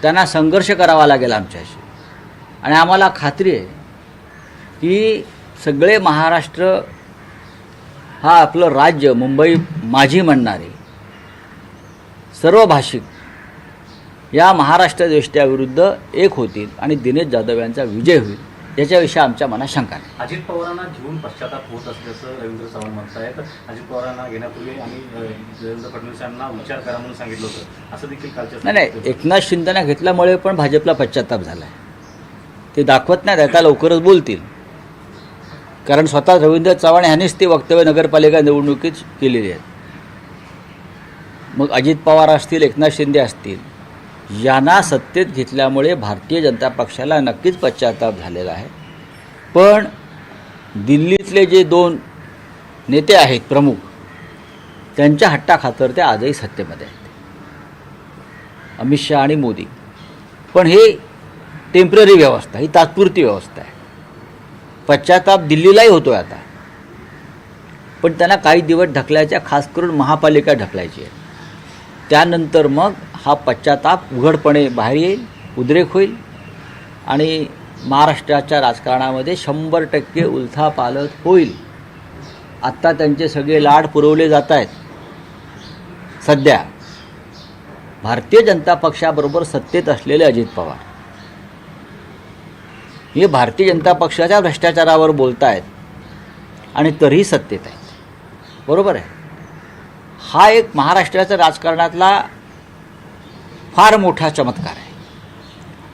त्यांना संघर्ष करावा लागेल आमच्याशी. आणि आम्हाला खात्री आहे की सगळे महाराष्ट्र हा आपलं राज्य मुंबई माझी म्हणणारे सर्व भाषिक या महाराष्ट्र देशाविरुद्ध एक होतील आणि दिनेश जाधव यांचा विजय होईल याच्याविषयी आमच्या मनात शंका नाही. अजित पवारांना घेऊन पश्चाताप होत असल्याचं रवींद्र चव्हाण म्हणत आहेत. अजित पवारांना घेण्यापूर्वी आम्ही देवेंद्र फडणवीस यांना विचार करा म्हणून सांगितलं होतं, असं देखील कालच्या नाही, एकनाथ शिंदेना घेतल्यामुळे पण भाजपला पश्चाताप झाला आहे. ते दाखवत नाही, आता लवकरच बोलतील. कारण स्वतः रवींद्र चव्हाण यांनीच ते वक्तव्य नगरपालिका निवडणुकीत केलेली आहेत. मग अजित पवार असतील, एकनाथ शिंदे असतील, यांना सत्तेत घेतल्यामुळे भारतीय जनता पक्षाला नक्कीच पश्चाताप झालेला आहे. पण दिल्लीतले जे दोन नेते आहेत प्रमुख, त्यांच्या हट्टाखातर ते आजही सत्तेमध्ये आहेत, अमित शहा आणि मोदी. पण हे टेम्पररी व्यवस्था, ही तात्पुरती व्यवस्था आहे. पश्चाताप दिल्लीलाही होतो आहे आता, पण त्यांना काही दिवस ढकलायच्या, खास करून महापालिका ढकलायची आहे. त्यानंतर मग हा पश्चाताप उघडपणे बाहेर येईल, उद्रेक होईल आणि महाराष्ट्राच्या राजकारणामध्ये 100% उलथापालथ होईल. आत्ता त्यांचे सगळे लाड पुरवले जात आहेत. सध्या भारतीय जनता पक्षाबरोबर सत्तेत असलेले अजित पवार हे भारतीय जनता पक्षाच्या भ्रष्टाचारावर बोलत आहेत आणि तरीही सत्तेत आहेत. बरोबर आहे. हा एक महाराष्ट्राच्या राजकारणातला फार मोठा चमत्कार आहे.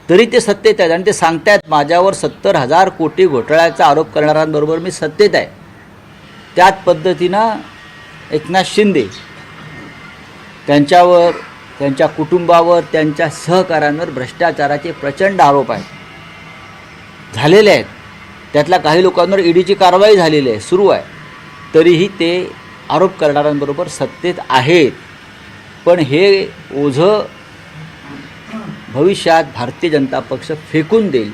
तरी ते सत्तेत आहेत आणि ते सांगतायत माझ्यावर 70,000 कोटी घोटाळ्याचा आरोप करणाऱ्यांबरोबर मी सत्तेत आहे. त्याच पद्धतीनं एकनाथ शिंदे, त्यांच्यावर, त्यांच्या कुटुंबावर, त्यांच्या सहकाऱ्यांवर भ्रष्टाचाराचे प्रचंड आरोप आहेत, झालेले आहेत. त्यातल्या काही लोकांवर ईडीची कारवाई झालेली आहे, सुरू आहे. तरीही ते आरोप करणाऱ्यांबरोबर सत्तेत आहेत. पण हे ओझं भविष्यात भारतीय जनता पक्ष फेकून देईल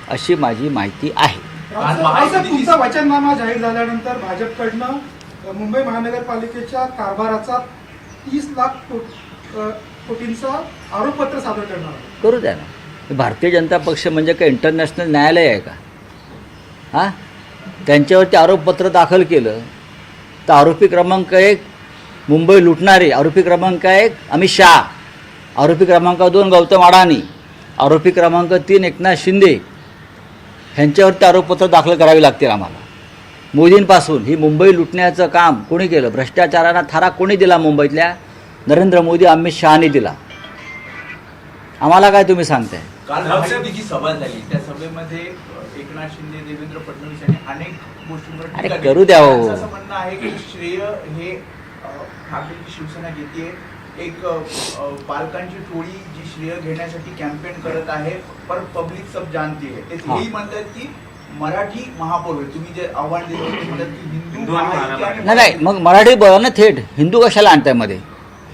अशी माझी माहिती आहे. तुमचा वचननामा जाहीर झाल्यानंतर भाजपकडनं मुंबई महानगरपालिकेच्या कारभाराचा 30 लाख कोटींचा आरोपपत्र सादर करणार करू द्या ना. भारतीय जनता पक्ष म्हणजे काय इंटरनॅशनल न्यायालय आहे का? हां, त्यांच्यावरती आरोपपत्र दाखल केलं तर आरोपी क्रमांक 1 मुंबई लुटणारे, आरोपी क्रमांक 1 अमित शहा, आरोपी क्रमांक 2 गौतम अडाणी, आरोपी क्रमांक 3 एकनाथ शिंदे, ह्यांच्यावरती आरोपपत्र दाखल करावे लागतील आम्हाला. मोदींपासून ही मुंबई लुटण्याचं काम कोणी केलं? भ्रष्टाचारांना थारा कोणी दिला? मुंबईतल्या नरेंद्र मोदी, अमित शहानी दिला. आम्हाला काय तुम्ही सांगताय? काल महायुतीची सभा झाली, त्या सभेमध्ये एकनाथ शिंदे, देवेंद्र फडणवीस यांनी अनेक गोष्टींवर टीका केली. करू द्या हो. त्यांचं असं म्हणणं आहे की श्रेय हे ठाकरेंची शिवसेना घेते. एक बालकांची टोळी जी श्रेय घेण्यासाठी कॅम्पेन करत आहे, पर पब्लिक सब जानती है. ते हेही म्हणतात की मराठी महापौर होईल. तुम्ही जे आव्हान दिलं होतं म्हणतात की हिंदू नाही, मग मराठी बोला ना थेट. हिंदू कशाला आणताय मध्ये?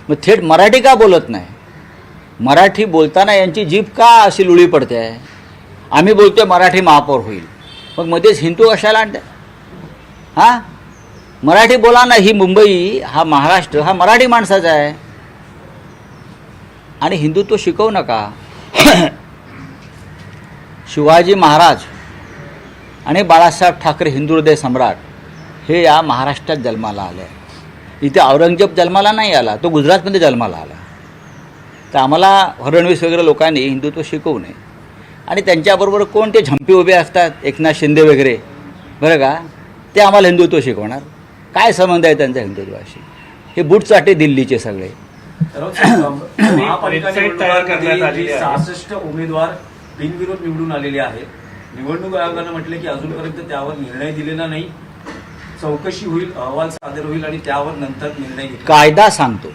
मग थेट मराठी का बोलत नाही? मराठी बोलताना यांची जीभ का अशी लुळी पडते आहे? आम्ही बोलतोय मराठी महापौर होईल, मग मध्येच हिंदू कशाला आणताय? हां, मराठी बोला ना. ही मुंबई, हा महाराष्ट्र हा मराठी माणसाचा आहे. आणि हिंदुत्व शिकवू नका. शिवाजी महाराज आणि बाळासाहेब ठाकरे हिंदू हृदय सम्राट हे या महाराष्ट्रात जन्माला आले. इथे औरंगजेब जन्माला नाही आला, तो गुजरातमध्ये जन्माला आला. तर आम्हाला फडणवीस वगैरे लोकांनी हिंदुत्व शिकवू नये. आणि त्यांच्याबरोबर कोण ते झंपी उभे असतात, एकनाथ शिंदे वगैरे, बरं का, ते आम्हाला हिंदुत्व शिकवणार? काय संबंध आहे त्यांचा हिंदुत्वाशी? हे बुटचाटे दिल्लीचे सगळे. महापालिका निवडणुकीमध्ये 66 उमेदवार बिनविरोध निवडून आलेले आहेत. निवडणूक आयोगानं म्हटलं की अजूनपर्यंत त्यावर निर्णय दिलेला नाही. चौकशी होईल, अहवाल सादर होईल आणि त्यावर नंतर निर्णय घेईल. कायदा सांगतो,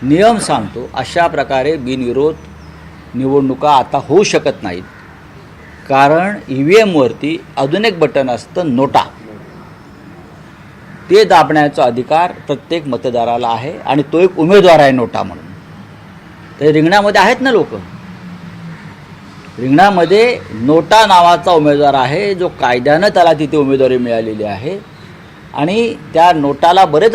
नियम सांगतो, अशा प्रकारे बिनविरोध निवडणुका आता होऊ शकत नाहीत. कारण EVMवरती अजून एक बटन असतं, नोटा. ते दाबण्याचा अधिकार प्रत्येक मतदाराला आहे आणि तो एक उमेदवार आहे नोटा म्हणून. तर रिंगणामध्ये आहेत ना लोक. रिंगणामध्ये नोटा नावाचा उमेदवार आहे, जो कायद्यानं त्याला तिथे उमेदवारी मिळालेली आहे. आणि त्या नोटाला बरेच